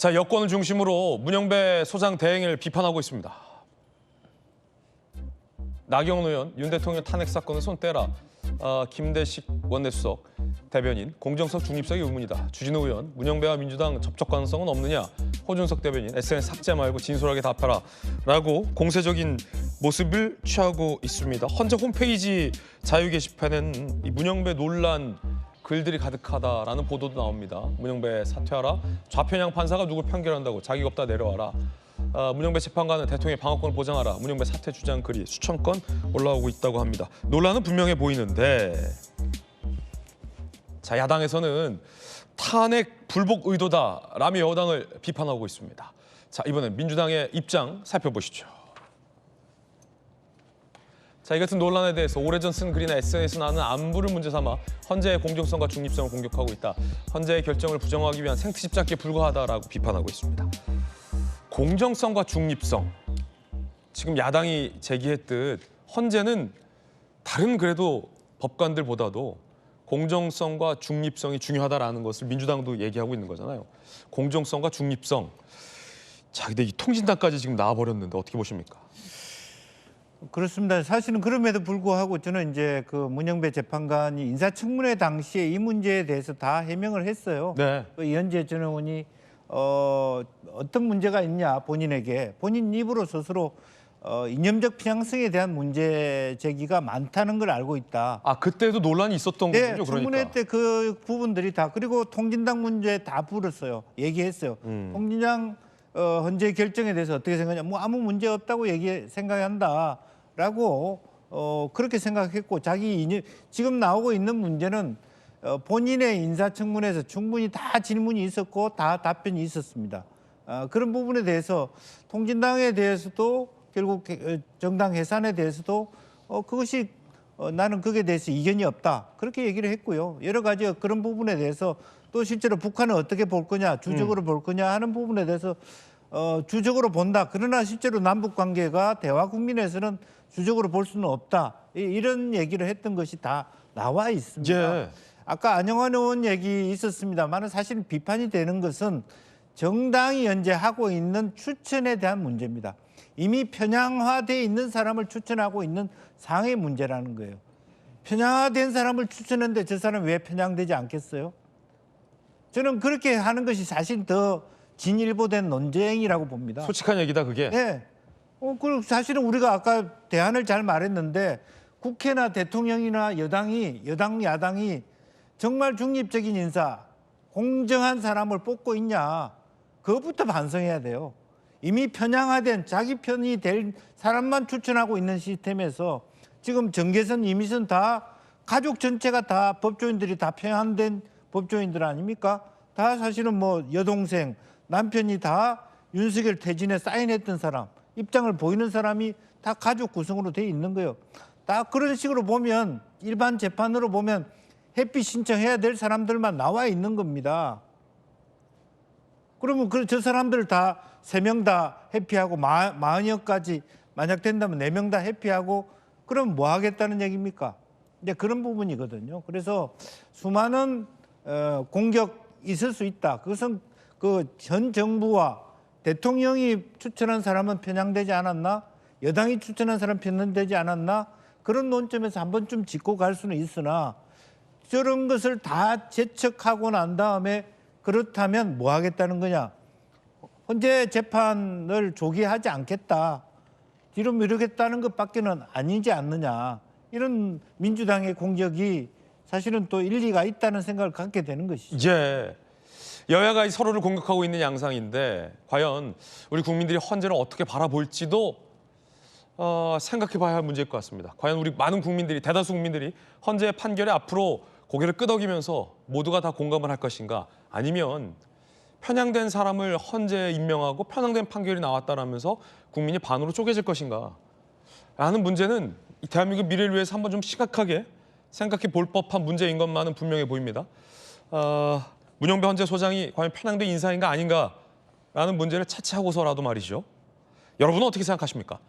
자, 여권을 중심으로 문영배 소장 대행을 비판하고 있습니다. 나경원 의원, 윤 대통령 탄핵 사건을 손 떼라. 김대식 원내수석, 대변인, 공정성 중립성이 의문이다. 주진우 의원, 문영배와 민주당 접촉 가능성은 없느냐. 호준석 대변인, SNS 삭제 말고 진솔하게 답하라. 라고 공세적인 모습을 취하고 있습니다. 헌재 홈페이지 자유 게시판엔 이 문영배 논란 글들이 가득하다라는 보도도 나옵니다. 문영배 사퇴하라. 좌편향 판사가 누굴 판결한다고 자기가 없다 내려와라. 문영배 재판관은 대통령의 방어권을 보장하라. 문영배 사퇴 주장 글이 수천 건 올라오고 있다고 합니다. 논란은 분명해 보이는데 자, 야당에서는 탄핵 불복 의도다라며 여당을 비판하고 있습니다. 자, 이번엔 민주당의 입장 살펴보시죠. 자, 이 같은 논란에 대해서 오래전 쓴 글이나 SNS에 나는 안부를 문제 삼아 헌재의 공정성과 중립성을 공격하고 있다. 헌재의 결정을 부정하기 위한 생트집잡기에 불과하다라고 비판하고 있습니다. 공정성과 중립성. 지금 야당이 제기했듯 헌재는 다른 그래도 법관들보다도 공정성과 중립성이 중요하다라는 것을 민주당도 얘기하고 있는 거잖아요. 공정성과 중립성. 자, 근데 이 통진당까지 지금 나와버렸는데 어떻게 보십니까? 그렇습니다. 사실은 그럼에도 불구하고 저는 이제 그 문영배 재판관이 인사청문회 당시에 이 문제에 대해서 다 해명을 했어요. 네. 이현재 전 의원이 어떤 문제가 있냐 본인에게 본인 입으로 스스로 이념적 편향성에 대한 문제 제기가 많다는 걸 알고 있다. 아, 그때도 논란이 있었던 네, 거군요. 청문회 그러니까. 때 그 부분들이 다 그리고 통진당 문제 다 풀었어요. 얘기했어요. 통진당 헌재 결정에 대해서 어떻게 생각하냐? 뭐 아무 문제 없다고 생각한다라고 그렇게 생각했고 지금 나오고 있는 문제는 본인의 인사청문회에서 충분히 다 질문이 있었고 다 답변이 있었습니다. 그런 부분에 대해서 통진당에 대해서도 결국 정당 해산에 대해서도 그것이 나는 거기에 대해서 이견이 없다. 그렇게 얘기를 했고요. 여러 가지 그런 부분에 대해서 또 실제로 북한은 어떻게 볼 거냐, 주적으로 볼 거냐 하는 부분에 대해서 주적으로 본다. 그러나 실제로 남북 관계가 대화 국민에서는 주적으로 볼 수는 없다. 이런 얘기를 했던 것이 다 나와 있습니다. 예. 아까 안영환 의원 얘기 있었습니다만 사실 비판이 되는 것은 정당이 현재 하고 있는 추천에 대한 문제입니다. 이미 편향화되어 있는 사람을 추천하고 있는 상의 문제라는 거예요. 편향화된 사람을 추천했는데 저 사람이 왜 편향되지 않겠어요? 저는 그렇게 하는 것이 사실 더 진일보된 논쟁이라고 봅니다. 솔직한 얘기다 그게. 네. 그리고 사실은 우리가 아까 대안을 잘 말했는데 국회나 대통령이나 여당, 야당이 정말 중립적인 인사, 공정한 사람을 뽑고 있냐. 그것부터 반성해야 돼요. 이미 편향화된 자기 편이 될 사람만 추천하고 있는 시스템에서 지금 정계선, 이미선 다 가족 전체가 다 법조인들이 다 편향된 법조인들 아닙니까? 다 사실은 뭐 여동생, 남편이 다 윤석열 퇴진에 사인했던 사람, 입장을 보이는 사람이 다 가족 구성으로 돼 있는 거예요. 다 그런 식으로 보면 일반 재판으로 보면 회피 신청해야 될 사람들만 나와 있는 겁니다. 그러면 저 사람들 다 3명 다 회피하고 40여까지 만약 된다면 4명 다 회피하고 그럼 뭐 하겠다는 얘기입니까? 이제 그런 부분이거든요. 그래서 수많은 공격이 있을 수 있다. 그것은 그 현 정부와 대통령이 추천한 사람은 편향되지 않았나? 여당이 추천한 사람 편향되지 않았나? 그런 논점에서 한 번쯤 짚고 갈 수는 있으나 저런 것을 다 제척하고 난 다음에 그렇다면 뭐 하겠다는 거냐? 헌재 재판을 조기하지 않겠다. 뒤로 미루겠다는 것밖에는 아니지 않느냐. 이런 민주당의 공격이 사실은 또 일리가 있다는 생각을 갖게 되는 것이죠. 예. 여야가 서로를 공격하고 있는 양상인데 과연 우리 국민들이 헌재를 어떻게 바라볼지도 생각해봐야 할 문제일 것 같습니다. 과연 우리 많은 국민들이, 대다수 국민들이 헌재의 판결에 앞으로 고개를 끄덕이면서 모두가 다 공감을 할 것인가, 아니면 편향된 사람을 헌재에 임명하고 편향된 판결이 나왔다라면서 국민이 반으로 쪼개질 것인가 라는 문제는 이 대한민국 미래를 위해서 한번 좀 심각하게 생각해 볼 법한 문제인 것만은 분명해 보입니다. 문영배 헌재 소장이 과연 편향된 인사인가 아닌가라는 문제를 차치하고서라도 말이죠. 여러분은 어떻게 생각하십니까?